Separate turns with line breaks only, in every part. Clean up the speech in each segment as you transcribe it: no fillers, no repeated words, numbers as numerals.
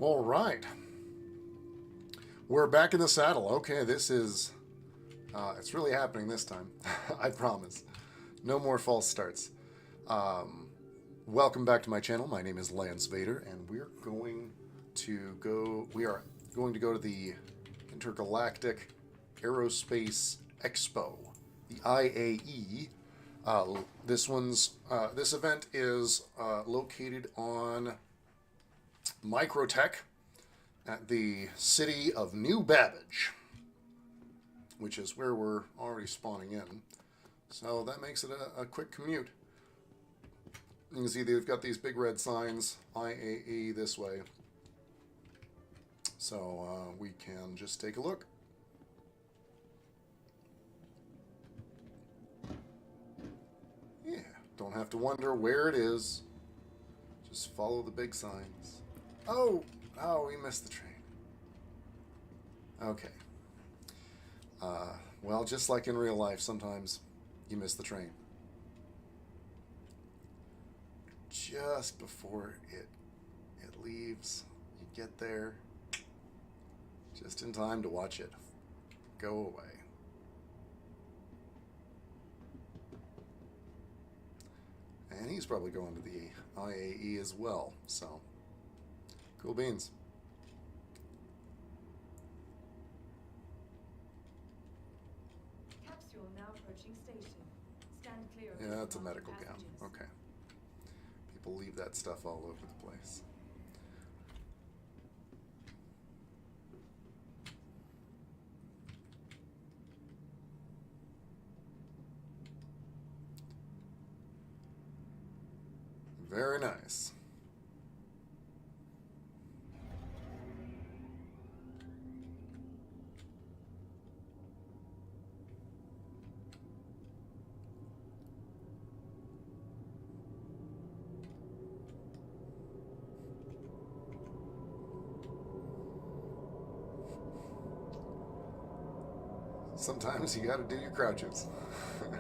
All right. We're back in the saddle. Okay, this is... it's really happening this time. I promise. No more false starts. Welcome back to my channel. My name is Lance Vader, and we are going to go to the Intergalactic Aerospace Expo, the IAE. This event is located on MicroTech at the city of New Babbage, which is where we're already spawning in. So that makes it a quick commute. You can see they've got these big red signs, IAE this way. So we can just take a look. Yeah, don't have to wonder where it is. Just follow the big signs. Oh, we missed the train. Okay. Well, just like in real life, sometimes you miss the train. Just before it leaves, you get there just in time to watch it go away. And he's probably going to the IAE as well, so cool beans.
Capsule now approaching station. Stand clear of
Yeah, that's a medical gown.
passengers.
Okay. People leave that stuff all over the place. Very nice. Sometimes you gotta do your crouches.
Nearing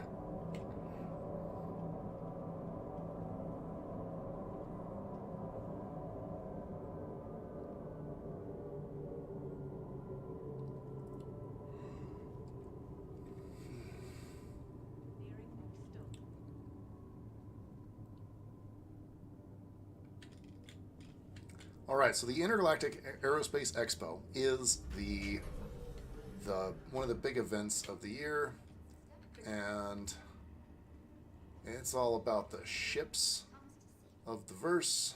next stop.
All right, so the Intergalactic Aerospace Expo is the one of the big events of the year, and it's all about the ships of the verse.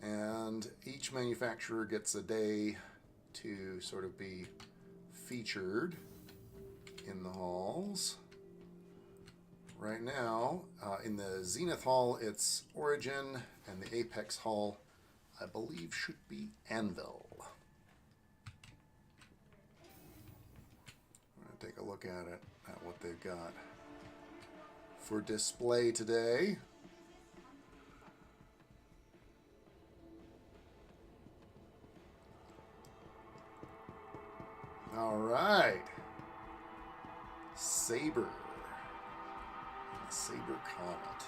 And each manufacturer gets a day to sort of be featured in the halls. Right now, in the Zenith Hall, it's Origin, and the Apex Hall, I believe, should be Anvil. I'm going to take a look at it, at what they've got for display today. All right. Saber. Saber Comet.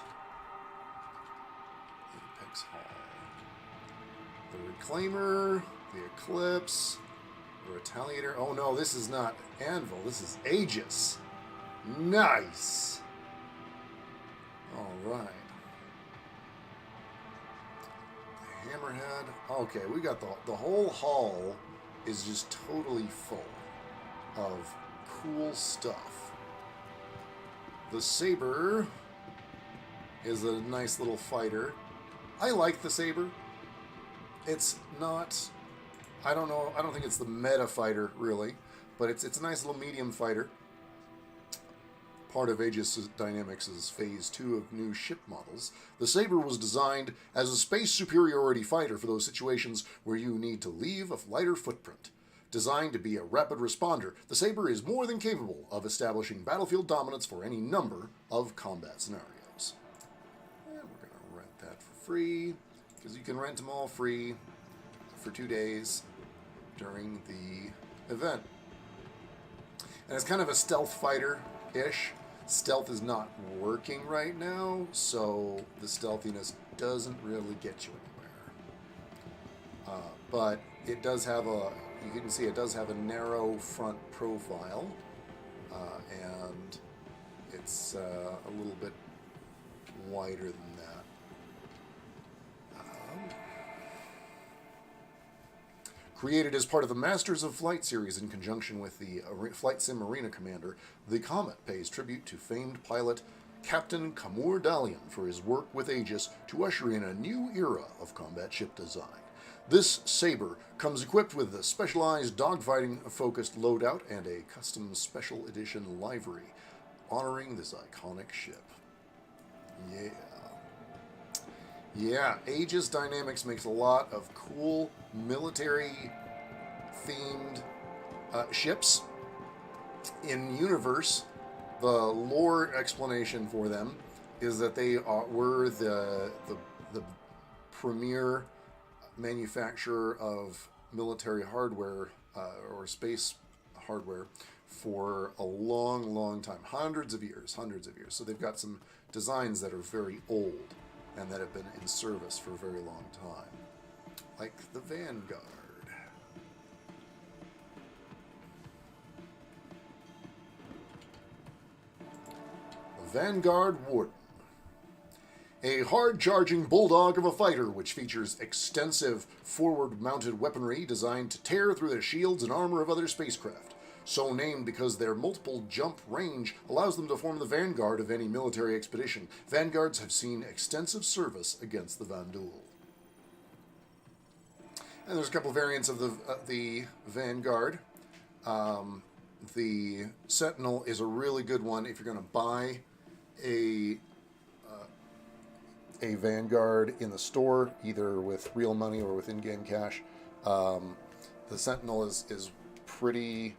Apex Hall. The Reclaimer, the Eclipse, the Retaliator. Oh no, this is not Anvil, this is Aegis. Nice! Alright. The Hammerhead. Okay, we got the whole hall is just totally full of cool stuff. The Saber is a nice little fighter. I like the Saber. It's not, I don't think it's the meta fighter really, but it's a nice little medium fighter. Part of Aegis Dynamics' Phase 2 of new ship models. The Saber was designed as a space superiority fighter for those situations where you need to leave a lighter footprint. Designed to be a rapid responder, the Saber is more than capable of establishing battlefield dominance for any number of combat scenarios. And we're going to rent that for free, because you can rent them all free for 2 days during the event. And it's kind of a stealth fighter-ish. Stealth is not working right now, so the stealthiness doesn't really get you anywhere. But it does have you can see it does have a narrow front profile, and it's a little bit wider than that. Created as part of the Masters of Flight series in conjunction with the Flight Sim Arena Commander, the Comet pays tribute to famed pilot Captain Kamur Dalian for his work with Aegis to usher in a new era of combat ship design. This Saber comes equipped with a specialized dogfighting-focused loadout and a custom special edition livery, honoring this iconic ship. Yeah, Aegis Dynamics makes a lot of cool military-themed ships. In universe, the lore explanation for them is that they were the premier manufacturer of military hardware or space hardware for a long time, hundreds of years. So they've got some designs that are very old and that have been in service for a very long time, like the Vanguard. The Vanguard Warden. A hard-charging bulldog of a fighter which features extensive forward-mounted weaponry designed to tear through the shields and armor of other spacecraft. So named because their multiple jump range allows them to form the vanguard of any military expedition. Vanguards have seen extensive service against the Vanduul. And there's a couple variants of the Vanguard. The Sentinel is a really good one if you're going to buy a Vanguard in the store, either with real money or with in-game cash. The Sentinel is pretty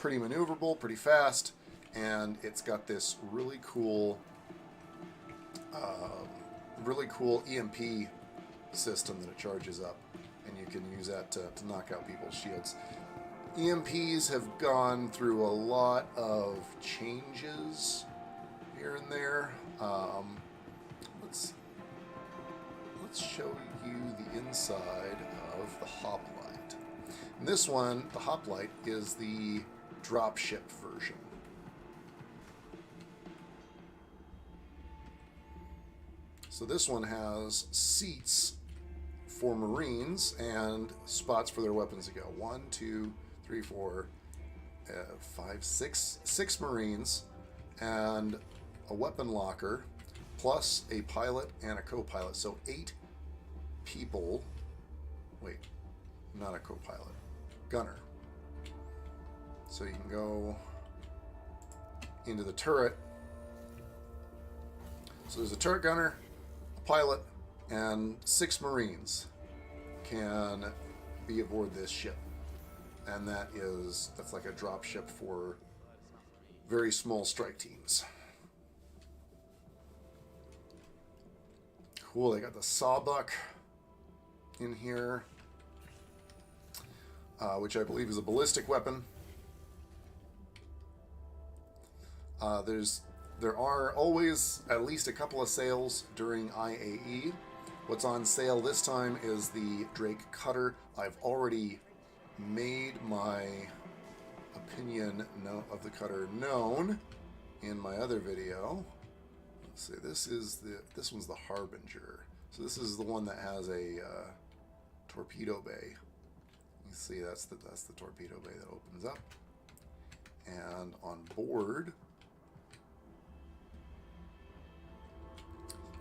maneuverable, pretty fast, and it's got this really cool EMP system that it charges up, and you can use that to knock out people's shields. EMPs have gone through a lot of changes here and there. Let's show you the inside of the hoplite. And this one, the hoplite, is the dropship version. So this one has seats for Marines and spots for their weapons to go. 1, 2, 3, 4, 5, 6 Marines and a weapon locker, plus a pilot and a co-pilot. So 8 people. Wait, not a co-pilot. Gunner. So you can go into the turret. So there's a turret gunner, a pilot, and 6 Marines can be aboard this ship. And that's like a drop ship for very small strike teams. Cool, they got the sawbuck in here, which I believe is a ballistic weapon. There are always at least a couple of sales during IAE. What's on sale this time is the Drake Cutter. I've already made my opinion of the cutter known in my other video. Let's see, this one's the Harbinger. So this is the one that has a torpedo bay. You see, that's the torpedo bay that opens up. And on board,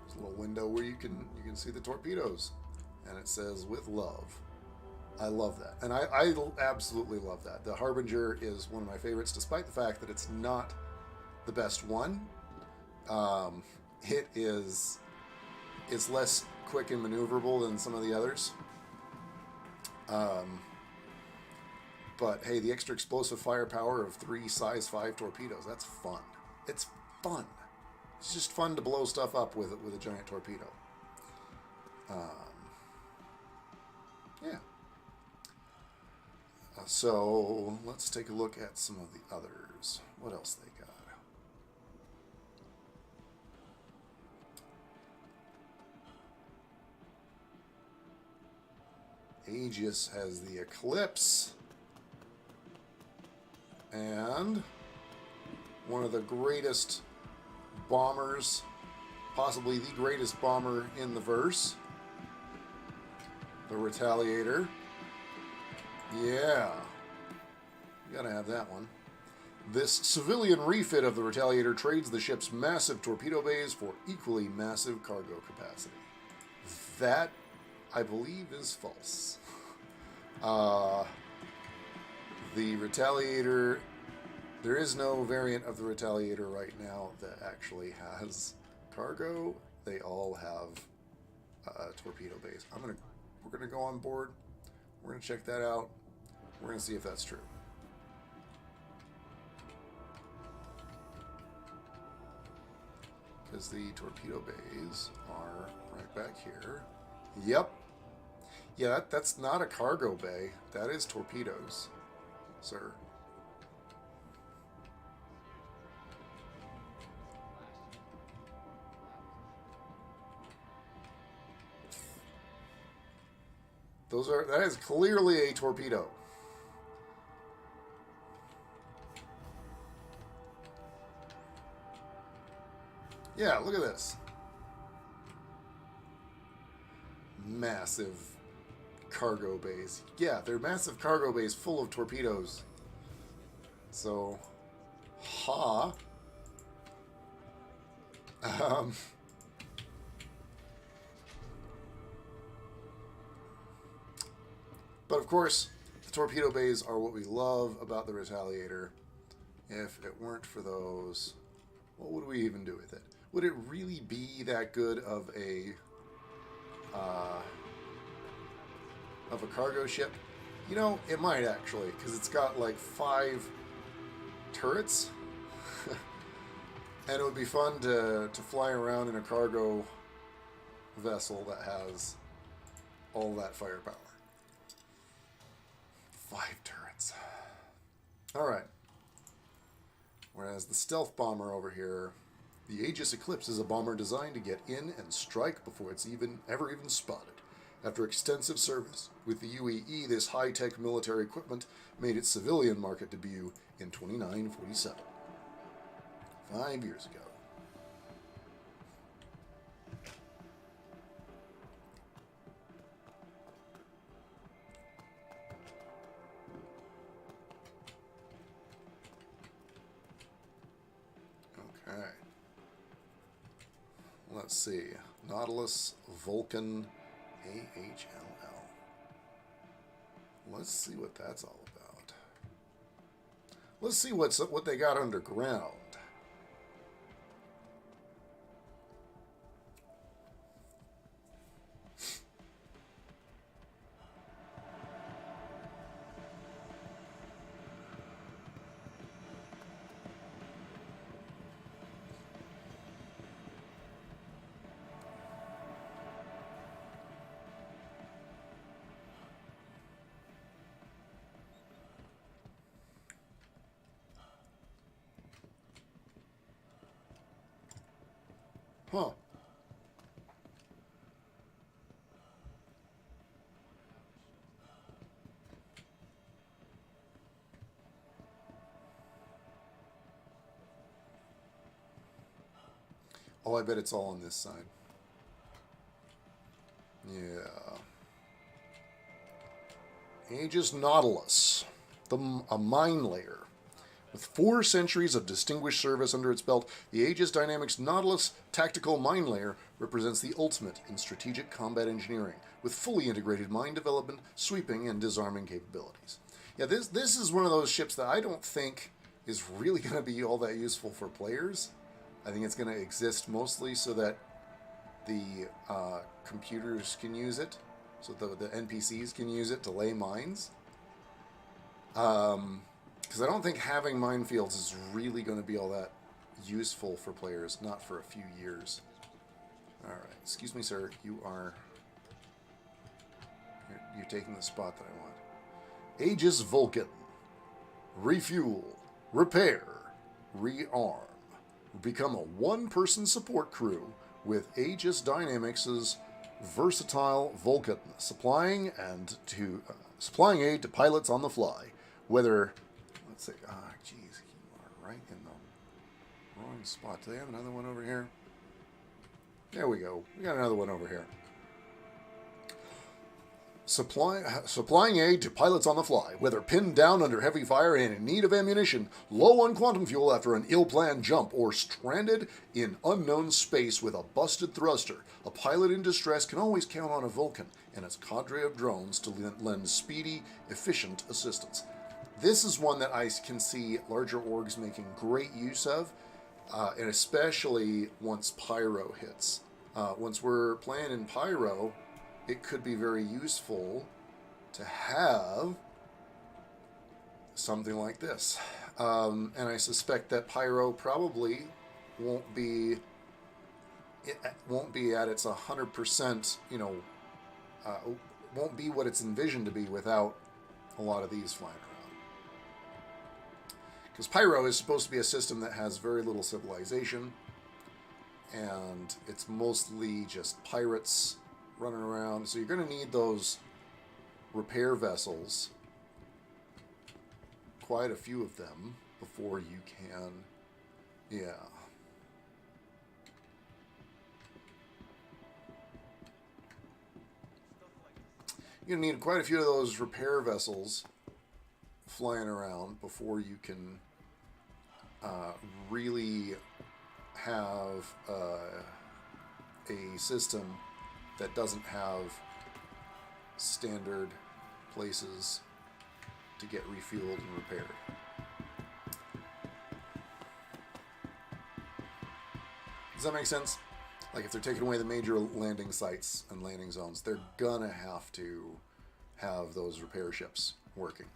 there's a little window where you can see the torpedoes, and it says "with love." I love that, and I absolutely love that. The Harbinger is one of my favorites, despite the fact that it's not the best one. It's less quick and maneuverable than some of the others. But hey, the extra explosive firepower of 3 size 5 torpedoes, that's fun. It's fun. It's just fun to blow stuff up with a giant torpedo. Yeah. So let's take a look at some of the others. What else they got? Aegis has the Eclipse. And one of the greatest bombers, possibly the greatest bomber in the verse, the Retaliator. Yeah, you gotta have that one. This civilian refit of the Retaliator trades the ship's massive torpedo bays for equally massive cargo capacity. That, I believe, is false. The Retaliator, there is no variant of the Retaliator right now that actually has cargo. They all have torpedo bays. We're gonna go on board. We're gonna check that out. We're gonna see if that's true. Because the torpedo bays are right back here. Yep. Yeah, that's not a cargo bay. That is torpedoes, sir. That is clearly a torpedo. Yeah, look at this. Massive cargo bays. Yeah, they're massive cargo bays full of torpedoes. So, but of course, the torpedo bays are what we love about the Retaliator. If it weren't for those, what would we even do with it? Would it really be that good of a cargo ship? You know, it might actually, because it's got like 5 turrets. And it would be fun to fly around in a cargo vessel that has all that firepower. 5 turrets. Alright. Whereas the stealth bomber over here, the Aegis Eclipse is a bomber designed to get in and strike before it's ever even spotted. After extensive service with the UAE, this high-tech military equipment made its civilian market debut in 2947. 5 years ago. Okay. Let's see. Nautilus, Vulcan, AHLL. Let's see what that's all about. Let's see what they got underground. Huh. Oh, I bet it's all on this side. Yeah. Aegis Nautilus. A mine layer. With 4 centuries of distinguished service under its belt, the Aegis Dynamics Nautilus Tactical Mine Layer represents the ultimate in strategic combat engineering, with fully integrated mine development, sweeping, and disarming capabilities. Yeah, this is one of those ships that I don't think is really going to be all that useful for players. I think it's going to exist mostly so that the computers can use it, so the NPCs can use it to lay mines. Because I don't think having minefields is really going to be all that useful for players, not for a few years. Alright, excuse me, sir. You're taking the spot that I want. Aegis Vulcan. Refuel. Repair. Rearm. Become a one-person support crew with Aegis Dynamics' versatile Vulcan, supplying aid to pilots on the fly. Whether, let's see, geez, you are right in the wrong spot. Do they have another one over here? There we go. We got another one over here. Supplying aid to pilots on the fly, whether pinned down under heavy fire and in need of ammunition, low on quantum fuel after an ill-planned jump, or stranded in unknown space with a busted thruster. A pilot in distress can always count on a Vulcan and its cadre of drones to lend speedy, efficient assistance. This is one that I can see larger orgs making great use of, and especially once Pyro hits. Once we're playing in Pyro, it could be very useful to have something like this. And I suspect that Pyro probably won't be at its 100%, won't be what it's envisioned to be without a lot of these flying around. Because Pyro is supposed to be a system that has very little civilization, and it's mostly just pirates running around, so you're going to need those repair vessels, quite a few of them, before you can, you're going to need quite a few of those repair vessels flying around before you can really have a system that doesn't have standard places to get refueled and repaired. Does that make sense? Like, if they're taking away the major landing sites and landing zones, they're gonna have to have those repair ships working.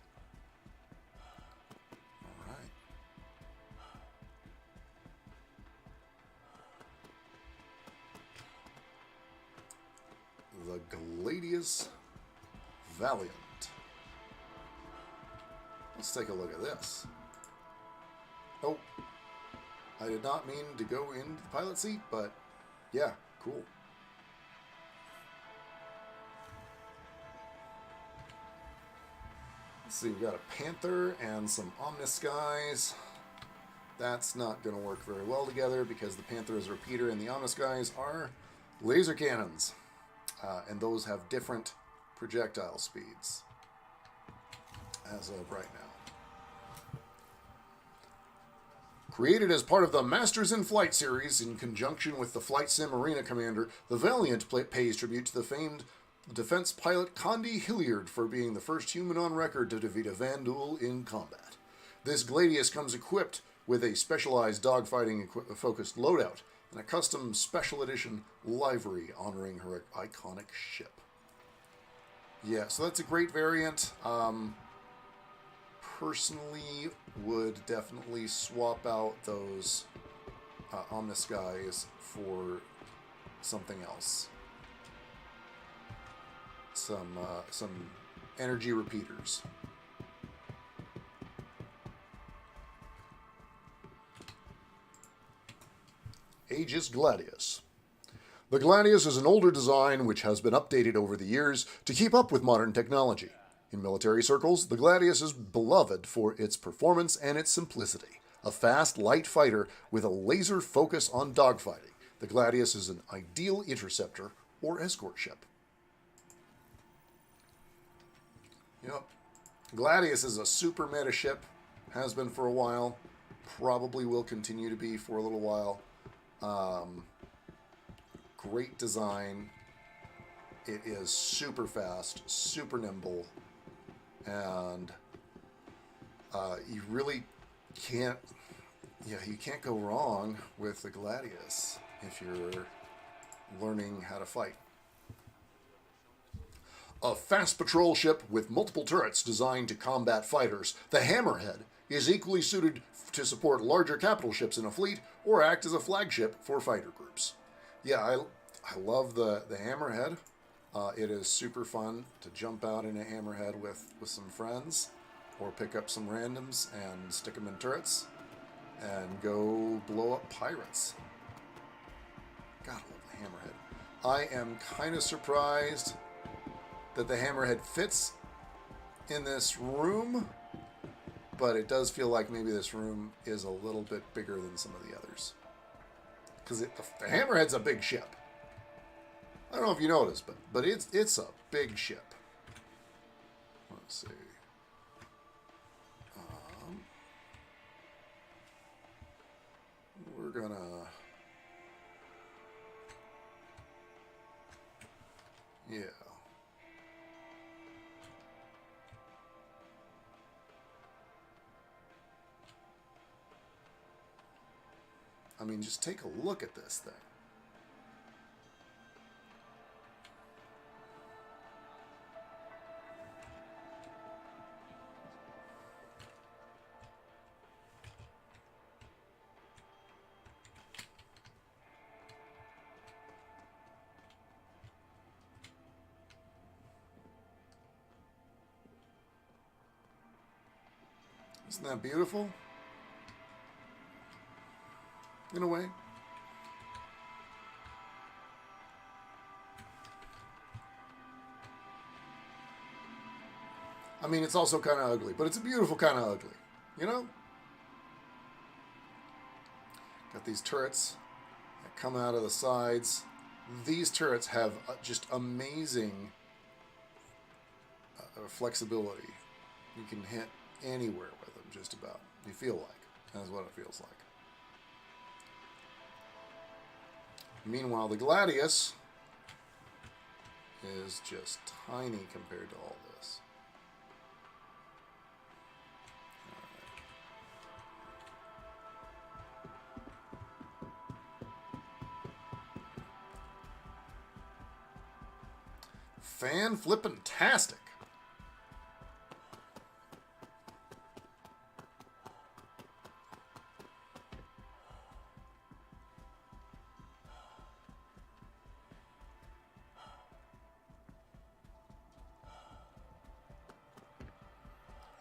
All right. The Gladius Valiant. Let's take a look at this. Oh, I did not mean to go into the pilot seat, but yeah, cool. Let's see, we've got a Panther and some Omniskies. That's not going to work very well together because the Panther is a repeater and the Omniskies are laser cannons. And those have different projectile speeds as of right now. Created as part of the Masters in Flight series in conjunction with the Flight Sim Arena Commander, the Valiant pays tribute to the famed defense pilot Condi Hilliard for being the first human on record to defeat a Vanduul in combat. This Gladius comes equipped with a specialized dogfighting-focused loadout and a custom special edition livery honoring her iconic ship. Yeah, so that's a great variant. Personally, would definitely swap out those Omniskies for something else. Some energy repeaters. Aegis Gladius. The Gladius is an older design which has been updated over the years to keep up with modern technology. In military circles, the Gladius is beloved for its performance and its simplicity. A fast, light fighter with a laser focus on dogfighting, the Gladius is an ideal interceptor or escort ship. Yep. Gladius is a super meta ship, has been for a while, probably will continue to be for a little while. Great design. It is super fast, super nimble, and you really can't, you can't go wrong with the Gladius if you're learning how to fight. A fast patrol ship with multiple turrets designed to combat fighters, the Hammerhead is equally suited to support larger capital ships in a fleet or act as a flagship for fighter groups. Yeah, I love the Hammerhead. It is super fun to jump out in a hammerhead with some friends, or pick up some randoms and stick them in turrets and go blow up pirates. God, I love the hammerhead. I am kind of surprised that the hammerhead fits in this room, but it does feel like maybe this room is a little bit bigger than some of the others. Because the hammerhead's a big ship. I don't know if you noticed, but it's a big ship. Let's see. We're gonna... Yeah. I mean, just take a look at this thing. Isn't that beautiful? In a way. I mean, it's also kind of ugly, but it's a beautiful kind of ugly, you know? Got these turrets that come out of the sides. These turrets have just amazing flexibility. You can hit anywhere with them, just about. You feel like. That's what it feels like. Meanwhile, the Gladius is just tiny compared to all this. Fan-flippin-tastic.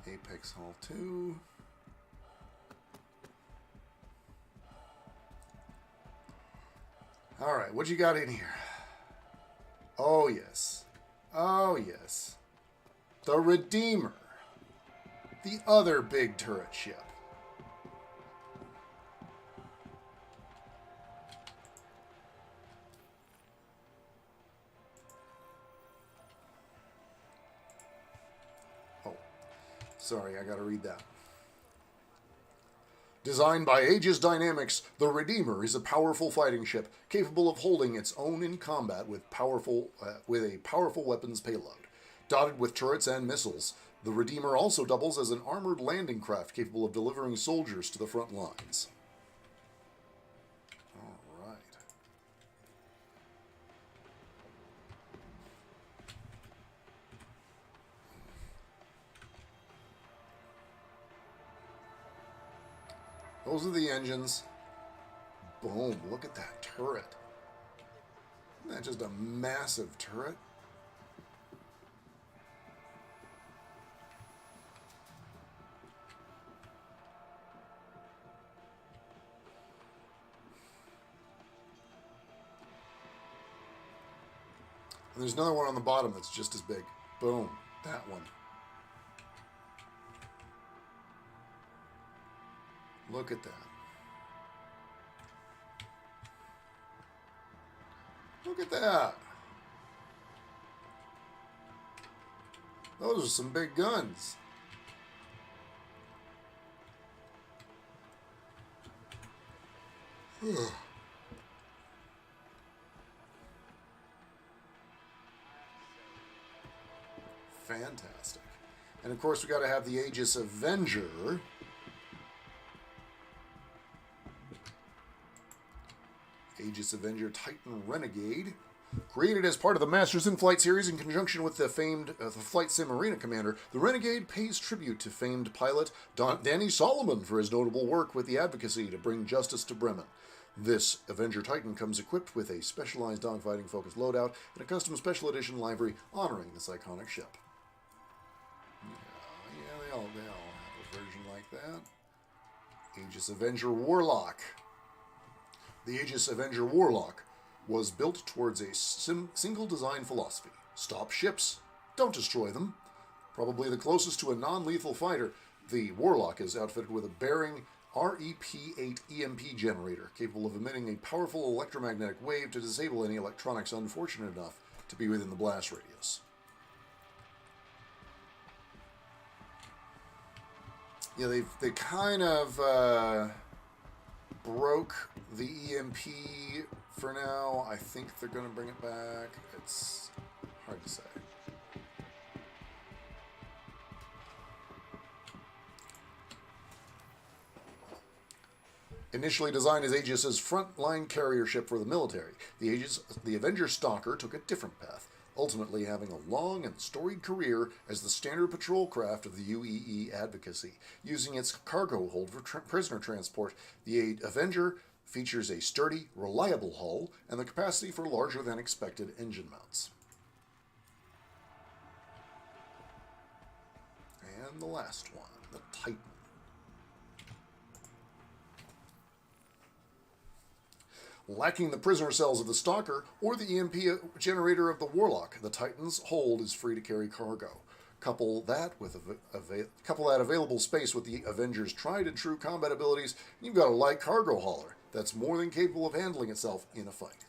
Apex Hall 2. All right, what you got in here? Oh, yes. Oh, yes. The Redeemer. The other big turret ship. Sorry, I gotta read that. Designed by Aegis Dynamics, the Redeemer is a powerful fighting ship capable of holding its own in combat with a powerful weapons payload. Dotted with turrets and missiles, the Redeemer also doubles as an armored landing craft capable of delivering soldiers to the front lines. All right. Those are the engines. Boom, look at that turret. Isn't that just a massive turret? And there's another one on the bottom that's just as big. Boom, that one. Look at that. Look at that. Those are some big guns. Fantastic. And of course we got to have the Aegis Avenger. Aegis Avenger Titan Renegade. Created as part of the Masters in Flight series in conjunction with the famed Flight Sim Arena commander, the Renegade pays tribute to famed pilot Danny Solomon for his notable work with the advocacy to bring justice to Bremen. This Avenger Titan comes equipped with a specialized dogfighting-focused loadout and a custom special edition livery honoring this iconic ship. Yeah, they all have a version like that. Aegis Avenger Warlock. The Aegis Avenger Warlock was built towards a single design philosophy. Stop ships, don't destroy them. Probably the closest to a non-lethal fighter, the Warlock is outfitted with a bearing REP-8 EMP generator, capable of emitting a powerful electromagnetic wave to disable any electronics unfortunate enough to be within the blast radius. Yeah, they kind of broke the EMP for now. I think they're going to bring it back. It's hard to say. Initially designed as Aegis's frontline carrier ship for the military, the Avenger Stalker took a different path, ultimately having a long and storied career as the standard patrol craft of the UEE advocacy. Using its cargo hold for prisoner transport, the Avenger features a sturdy, reliable hull and the capacity for larger-than-expected engine mounts. And the last one, the Titan. Lacking the prisoner cells of the Stalker or the EMP generator of the Warlock, the Titan's hold is free to carry cargo. Couple that available space with the Avenger's tried and true combat abilities, and you've got a light cargo hauler that's more than capable of handling itself in a fight.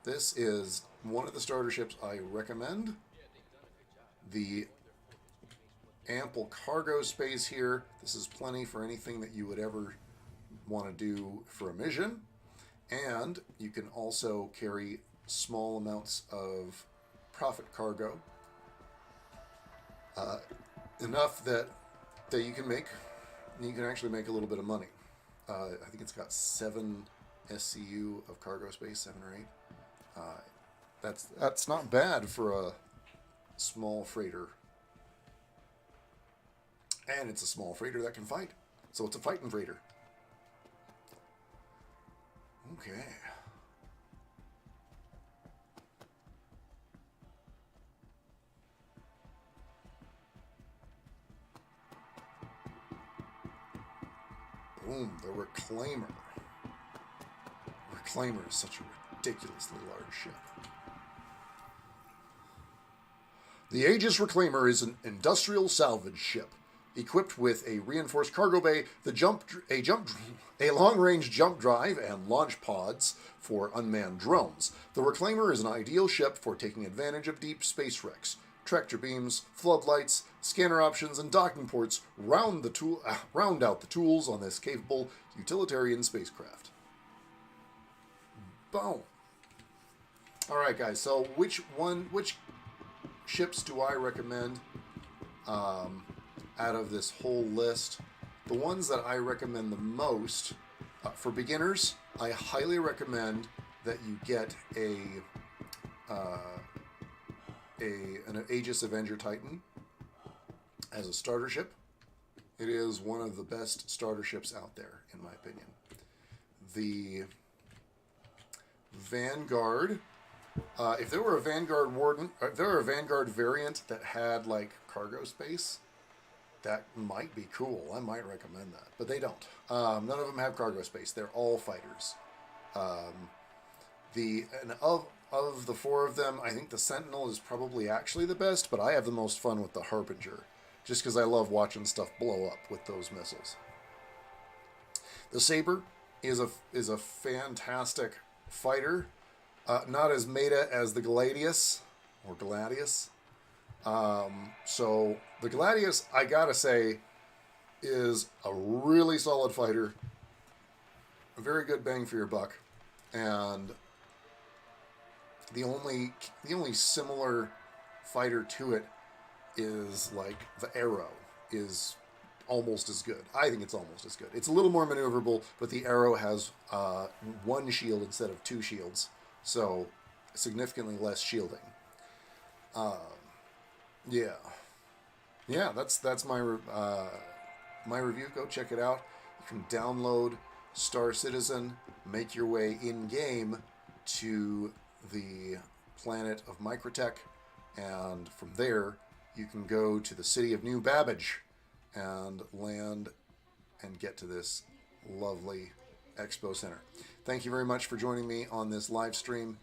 This is one of the starter ships I recommend. The ample cargo space here. This is plenty for anything that you would ever want to do for a mission. And you can also carry small amounts of profit cargo, enough that you can actually make a little bit of money. I think it's got 7 SCU of cargo space, 7 or 8. That's not bad for a small freighter, and it's a small freighter that can fight, so it's a fighting freighter. Okay. Boom, the Reclaimer. Reclaimer is such a ridiculously large ship. The Aegis Reclaimer is an industrial salvage ship, equipped with a reinforced cargo bay, a long-range jump drive, and launch pods for unmanned drones. The Reclaimer is an ideal ship for taking advantage of deep space wrecks. Tractor beams, floodlights, scanner options, and docking ports round out the tools on this capable utilitarian spacecraft. Boom. All right, guys. So which ships do I recommend out of this whole list? The ones that I recommend the most for beginners, I highly recommend that you get an Aegis Avenger Titan as a starter ship. It is one of the best starter ships out there, in my opinion. The Vanguard, if there were a Vanguard Warden, if there were a Vanguard variant that had like cargo space, that might be cool. I might recommend that, but they don't. None of them have cargo space. They're all fighters. Of the 4 of them, I think the Sentinel is probably actually the best, but I have the most fun with the Harbinger, just because I love watching stuff blow up with those missiles. The Saber is a fantastic fighter, not as meta as the Gladius or Gladius. So the Gladius, I gotta say, is a really solid fighter, a very good bang for your buck, and the only similar fighter to it is like the Arrow is almost as good. I think it's almost as good. It's a little more maneuverable, but the Arrow has 1 shield instead of 2 shields, so significantly less shielding. Yeah, that's my my review. Go check it out. You can download Star Citizen, make your way in-game to the planet of MicroTech, and from there you can go to the city of New Babbage and land and get to this lovely Expo Center. Thank you very much for joining me on this live stream.